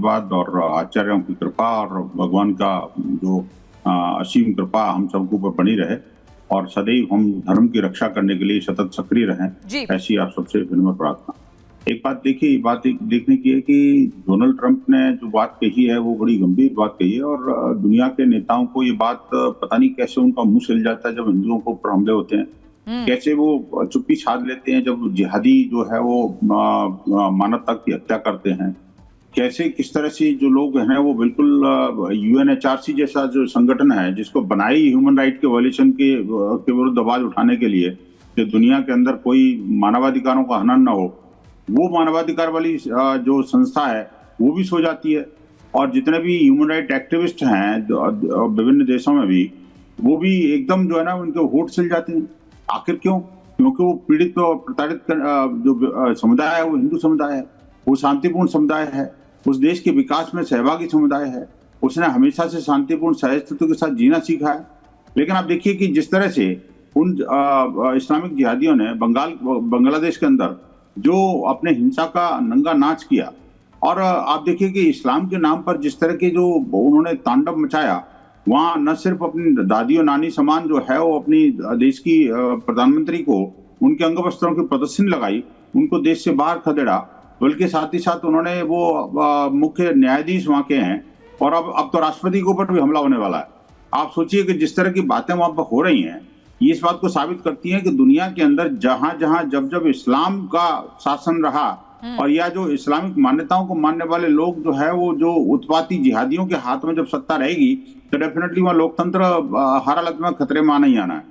आशीर्वाद और आचार्यों की कृपा और भगवान का जो असीम कृपा हम सबके ऊपर बनी रहे और सदैव हम धर्म की रक्षा करने के लिए सतत सक्रिय रहें, ऐसी आप सबसे विनम्र प्रार्थना। एक बात देखिए, बात देखने की है कि डोनाल्ड ट्रंप ने जो बात कही है वो बड़ी गंभीर बात कही है और दुनिया के नेताओं को ये बात पता नहीं कैसे उनका मुंह सिल जाता है जब हिंदुओं को ऊपर हमले होते हैं, कैसे वो चुप्पी साध लेते हैं जब जिहादी जो है वो मानवता की हत्या करते हैं, कैसे किस तरह से जो लोग हैं वो बिल्कुल यूएनएचआरसी जैसा जो संगठन है जिसको बनाई ह्यूमन राइट के वायलेशन के विरुद्ध आवाज उठाने के लिए कि दुनिया के अंदर कोई मानवाधिकारों का हनन न हो, वो मानवाधिकार वाली जो संस्था है वो भी सो जाती है और जितने भी ह्यूमन राइट एक्टिविस्ट हैं विभिन्न देशों में भी वो भी एकदम जो है ना उनके होठ सिल जाते हैं। आखिर क्यों? क्योंकि वो पीड़ित और प्रताड़ित जो समुदाय है वो हिंदू समुदाय है, वो शांतिपूर्ण समुदाय है, उस देश के विकास में सहभागी समुदाय है, उसने हमेशा से शांतिपूर्ण सहिष्णुता के साथ जीना सीखा है। लेकिन आप देखिए कि जिस तरह से उन इस्लामिक जिहादियों ने बांग्लादेश के अंदर जो अपने हिंसा का नंगा नाच किया और आप देखिए कि इस्लाम के नाम पर जिस तरह के जो उन्होंने तांडव मचाया, वहां न सिर्फ अपनी दादी और नानी समान जो है वो अपनी देश की प्रधानमंत्री को उनके अंग वस्त्रों की प्रदर्शनी लगाई, उनको देश से बाहर खदेड़ा, बल्कि साथ ही साथ उन्होंने वो मुख्य न्यायाधीश वहां के हैं और अब तो राष्ट्रपति के ऊपर भी हमला होने वाला है। आप सोचिए कि जिस तरह की बातें वहां पर हो रही हैं, ये इस बात को साबित करती हैं कि दुनिया के अंदर जहां जहां जब जब इस्लाम का शासन रहा और या जो इस्लामिक मान्यताओं को मानने वाले लोग जो है वो जो उत्पाती जिहादियों के हाथ में जब सत्ता रहेगी तो डेफिनेटली वहां लोकतंत्र हर हालत में खतरे में आना ही आना है।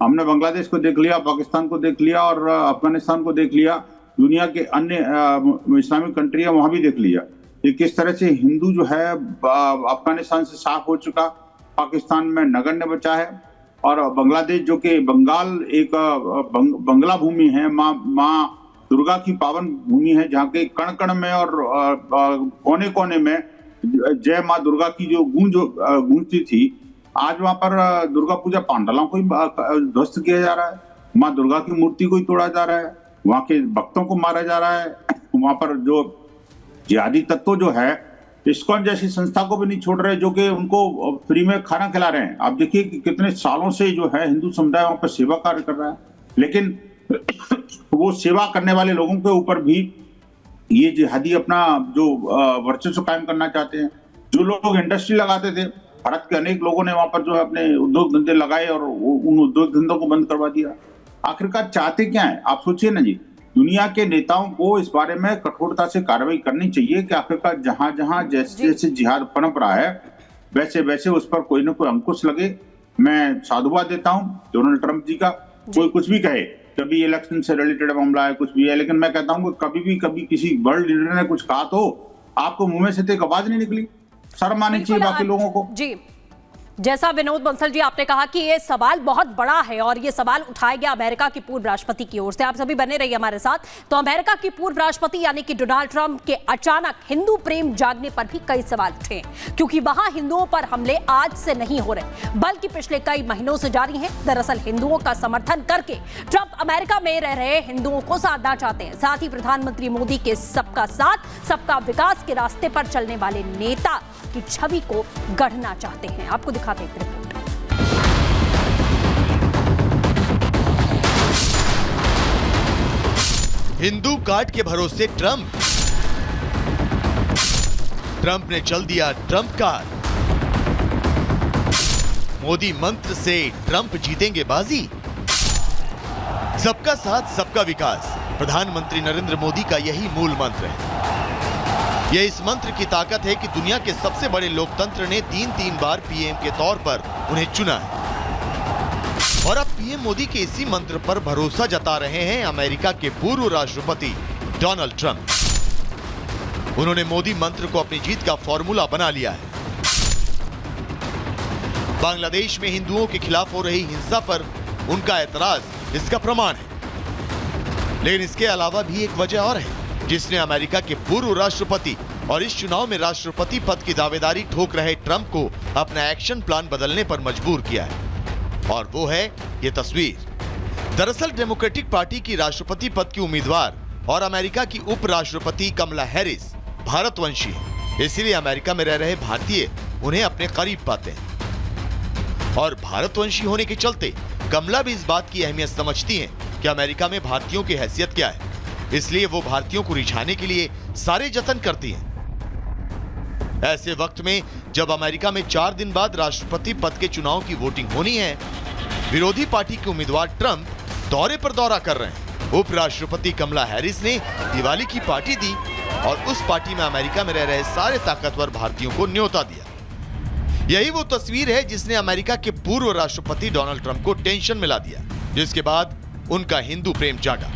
हमने बांग्लादेश को देख लिया, पाकिस्तान को देख लिया और अफगानिस्तान को देख लिया, दुनिया के अन्य इस्लामिक कंट्रियां वहां भी देख लिया कि किस तरह से हिंदू जो है अफगानिस्तान से साफ हो चुका, पाकिस्तान में नगण्य बचा है और बांग्लादेश जो कि बंगाल एक बंगला भूमि है, माँ दुर्गा की पावन भूमि है, जहाँ के कण कण में और कोने कोने में जय माँ दुर्गा की जो गूंजती थी, आज वहां पर दुर्गा पूजा पांडालों को ध्वस्त किया जा रहा है, माँ दुर्गा की मूर्ति को ही तोड़ा जा रहा है, वहां के भक्तों को मारा जा रहा है, वहां पर जो जिहादी तत्व जो है इस्कॉन जैसी संस्था को भी नहीं छोड़ रहे जो कि उनको फ्री में खाना खिला रहे हैं। आप देखिए कि कितने सालों से जो है हिंदू समुदाय वहां पर सेवा कार्य कर रहा है, लेकिन वो सेवा करने वाले लोगों के ऊपर भी ये जिहादी अपना जो वर्चस्व कायम करना चाहते हैं। जो लोग इंडस्ट्री लगाते थे, भारत के अनेक लोगों ने वहां पर जो है अपने उद्योग धंधे लगाए और उन उद्योग धंधों को बंद करवा दिया। आखिरकार चाहते क्या है? आप सोचिए ना जी, दुनिया के नेताओं को इस बारे में कठोरता से कार्रवाई करनी चाहिए कि आखिरकार जहां जहां जैसे जैसे जिहाद पनप रहा है वैसे वैसे उस पर कोई ना कोई अंकुश लगे। मैं साधुवाद देता हूं डोनाल्ड ट्रंप जी का, कोई कुछ भी कहे, कभी इलेक्शन से रिलेटेड मामला है, कुछ भी है, लेकिन मैं कहता हूं कि कभी किसी वर्ल्ड लीडर ने कुछ कहा तो आपको मुंह में से तो एक आवाज नहीं निकली। शर्म आनी चाहिए बाकी लोगों को। जी, जैसा विनोद बंसल जी आपने कहा कि ये सवाल बहुत बड़ा है और ये सवाल उठाया गया अमेरिका की पूर्व राष्ट्रपति की ओर से। आप सभी बने रहिए हमारे साथ। तो अमेरिका की पूर्व राष्ट्रपति यानी कि डोनाल्ड ट्रंप के अचानक हिंदू प्रेम जागने पर भी कई सवाल उठे, क्योंकि वहां हिंदुओं पर हमले आज से नहीं हो रहे बल्कि पिछले कई महीनों से जारी हैं। दरअसल हिंदुओं का समर्थन करके ट्रंप अमेरिका में रह रहे हिंदुओं को साधना चाहते हैं, साथ ही प्रधानमंत्री मोदी के सबका साथ सबका विकास के रास्ते पर चलने वाले नेता की छवि को गढ़ना चाहते हैं। आपको दिखाते हैं रिपोर्ट। हिंदू कार्ड के भरोसे ट्रंप ने चल दिया ट्रंप कार्ड। मोदी मंत्र से ट्रंप जीतेंगे बाजी। सबका साथ सबका विकास, प्रधानमंत्री नरेंद्र मोदी का यही मूल मंत्र है। यह इस मंत्र की ताकत है कि दुनिया के सबसे बड़े लोकतंत्र ने 3 बार पीएम के तौर पर उन्हें चुना है और अब पीएम मोदी के इसी मंत्र पर भरोसा जता रहे हैं अमेरिका के पूर्व राष्ट्रपति डोनाल्ड ट्रंप। उन्होंने मोदी मंत्र को अपनी जीत का फॉर्मूला बना लिया है। बांग्लादेश में हिंदुओं के खिलाफ हो रही हिंसा पर उनका ऐतराज इसका प्रमाण है। लेकिन इसके अलावा भी एक वजह और है जिसने अमेरिका के पूर्व राष्ट्रपति और इस चुनाव में राष्ट्रपति पद की दावेदारी ठोक रहे ट्रंप को अपना एक्शन प्लान बदलने पर मजबूर किया है, और वो है ये तस्वीर। दरअसल डेमोक्रेटिक पार्टी की राष्ट्रपति पद की उम्मीदवार और अमेरिका की उपराष्ट्रपति कमला हैरिस भारतवंशी है। इसीलिए अमेरिका में रह रहे भारतीय उन्हें अपने करीब पाते हैं। और भारतवंशी होने के चलते कमला भी इस बात की अहमियत समझती हैं कि अमेरिका में भारतीयों की हैसियत क्या है, इसलिए वो भारतीयों को रिझाने के लिए सारे जतन करती हैं। ऐसे वक्त में जब अमेरिका में 4 दिन बाद राष्ट्रपति पद के चुनाव की वोटिंग होनी है, विरोधी पार्टी के उम्मीदवार ट्रंप दौरे पर दौरा कर रहे हैं। उपराष्ट्रपति कमला हैरिस ने दिवाली की पार्टी दी और उस पार्टी में अमेरिका में रह रहे सारे ताकतवर भारतीयों को न्योता दिया। यही वो तस्वीर है जिसने अमेरिका के पूर्व राष्ट्रपति डोनाल्ड ट्रंप को टेंशन में ला दिया, जिसके बाद उनका हिंदू प्रेम जागा।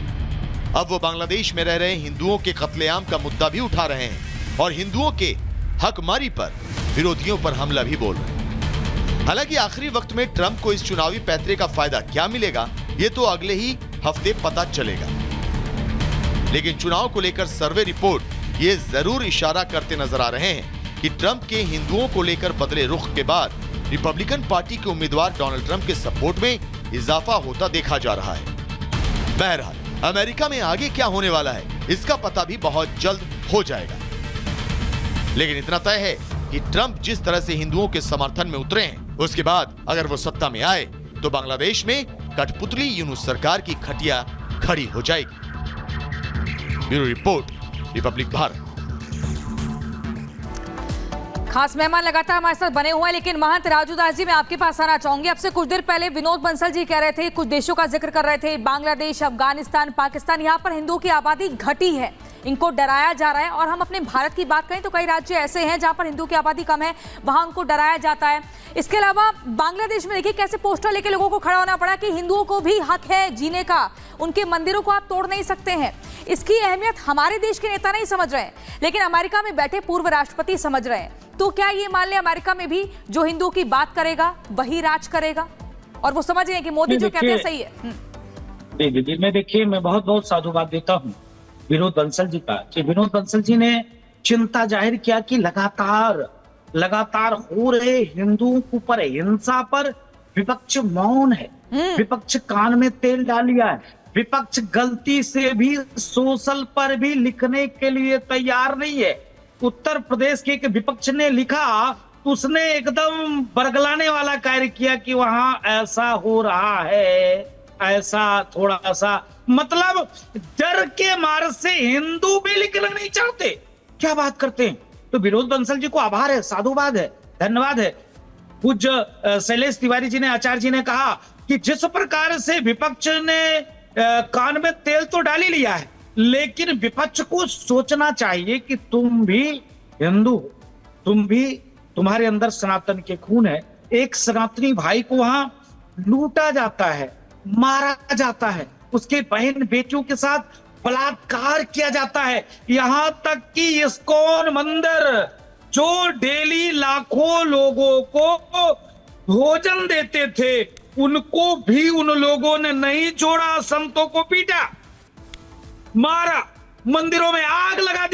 अब वो बांग्लादेश में रह रहे हिंदुओं के कत्लेआम का मुद्दा भी उठा रहे हैं और हिंदुओं के हकमारी पर विरोधियों पर हमला भी बोल रहे हैं। हालांकि आखिरी वक्त में ट्रंप को इस चुनावी पैतरे का फायदा क्या मिलेगा, ये तो अगले ही हफ्ते पता चलेगा। लेकिन चुनाव को लेकर सर्वे रिपोर्ट ये जरूर इशारा करते नजर आ रहे हैं कि ट्रंप के हिंदुओं को लेकर बदले रुख के बाद रिपब्लिकन पार्टी के उम्मीदवार डोनाल्ड ट्रंप के सपोर्ट में इजाफा होता देखा जा रहा है। बहरहाल अमेरिका में आगे क्या होने वाला है, इसका पता भी बहुत जल्द हो जाएगा। लेकिन इतना तय है कि ट्रंप जिस तरह से हिंदुओं के समर्थन में उतरे हैं, उसके बाद अगर वो सत्ता में आए तो बांग्लादेश में कठपुतली यूनुस सरकार की खटिया खड़ी हो जाएगी। Bureau report, Republic Bharat. खास मेहमान लगातार हमारे साथ बने हुए हैं, लेकिन महंत राजू दास जी, मैं आपके पास आना चाहूंगी। अब से कुछ देर पहले विनोद बंसल जी कह रहे थे, कुछ देशों का जिक्र कर रहे थे, बांग्लादेश, अफगानिस्तान, पाकिस्तान, यहाँ पर हिंदुओं की आबादी घटी है, इनको डराया जा रहा है। और हम अपने भारत की बात करें तो कई राज्य ऐसे हैं जहां पर हिंदुओं की आबादी कम है, वहां उनको डराया जाता है। इसके अलावा बांग्लादेश में देखिए कैसे पोस्टर लेके लोगों को खड़ा होना पड़ा कि हिंदुओं को भी हक है जीने का, उनके मंदिरों को आप तोड़ नहीं सकते हैं। इसकी अहमियत हमारे देश के नेता नहीं समझ रहे हैं, लेकिन अमेरिका में बैठे पूर्व राष्ट्रपति समझ रहे हैं। तो क्या ये मान ले अमेरिका में भी जो हिंदुओं की बात करेगा वही राज करेगा, और वो समझ रहे हैं कि मोदी जो कहते हैं सही है? दीदी मैं देखिए, मैं बहुत बहुत साधुवाद देता हूँ विनोद बंसल जी का, कि विनोद बंसल जी ने चिंता जाहिर किया कि लगातार हो रहे हिंदुओं के ऊपर हिंसा पर विपक्ष मौन है, विपक्ष कान में तेल डाल लिया है, विपक्ष गलती से भी सोशल पर भी लिखने के लिए तैयार नहीं है। उत्तर प्रदेश के एक विपक्ष ने लिखा, उसने एकदम बरगलाने वाला कार्य किया कि वहां ऐसा हो रहा है, ऐसा थोड़ा सा, मतलब डर के मार से हिंदू भी लिखना नहीं चाहते। क्या बात करते हैं। तो विनोद बंसल जी को आभार है, साधुवाद है, धन्यवाद है। पूज्य शैलेश तिवारी जी ने, आचार्य जी ने कहा कि जिस प्रकार से विपक्ष ने कान में तेल तो डाल ही लिया है, लेकिन विपक्ष को सोचना चाहिए कि तुम भी हिंदू हो, तुम भी, तुम्हारे अंदर सनातन के खून है। एक सनातनी भाई को वहां लूटा जाता है, मारा जाता है, उसके बहन बेटियों के साथ बलात्कार किया जाता है, यहां तक कि इस्कॉन मंदिर जो डेली लाखों लोगों को भोजन देते थे, उनको भी उन लोगों ने नहीं छोड़ा, संतों को पीटा, मारा, मंदिरों में आग लगा दी।